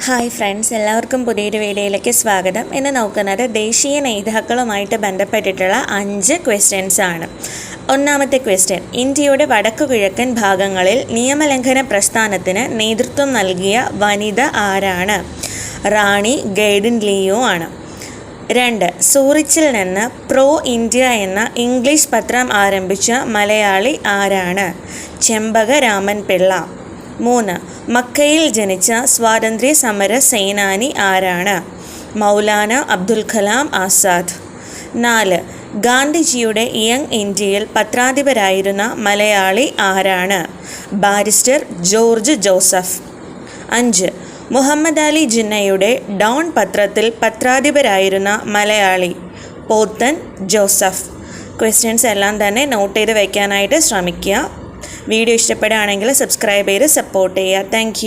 Hi friends, എല്ലാവർക്കും പുതിയൊരു വീഡിയോയിലേക്ക് സ്വാഗതം. ഇന്ന് നോക്കുന്നത് ദേശീയ നേതാക്കളുമായിട്ട് ബന്ധപ്പെട്ടിട്ടുള്ള 5 ക്വസ്റ്റ്യൻസ് ആണ്. ഒന്നാമത്തെ ക്വസ്റ്റ്യൻ, ഇന്ത്യയുടെ വടക്കു കിഴക്കൻ ഭാഗങ്ങളിൽ നിയമലംഘന പ്രസ്ഥാനത്തിന് നേതൃത്വം നൽകിയ വനിത ആരാണ്? റാണി ഗൈഡിൻ ലിയോ ആണ്. 2. സൂറിച്ചിൽ നിന്ന് പ്രോ ഇന്ത്യ എന്ന ഇംഗ്ലീഷ് പത്രം ആരംഭിച്ച മലയാളി ആരാണ്? ചെമ്പക രാമൻ പിള്ള. 3. മക്കയിൽ ജനിച്ച സ്വാതന്ത്ര്യ സമര സേനാനി ആരാണ്? മൗലാന അബ്ദുൽ കലാം ആസാദ്. 4. ഗാന്ധിജിയുടെ യങ് ഇന്ത്യയിൽ പത്രാധിപരായിരുന്ന മലയാളി ആരാണ്? Barrister George Joseph. 5. Muhammad Ali ജിന്നയുടെ ഡോൺ പത്രത്തിൽ പത്രാധിപരായിരുന്ന മലയാളി? പോത്തൻ ജോസഫ്. ക്വസ്റ്റ്യൻസ് എല്ലാം തന്നെ നോട്ട് ചെയ്ത് വയ്ക്കാനായിട്ട് ശ്രമിക്കുക. വീഡിയോ ഇഷ്ടപ്പെടുകയാണെങ്കിൽ സബ്സ്ക്രൈബ് ചെയ്ത് സപ്പോർട്ട് ചെയ്യുക. താങ്ക്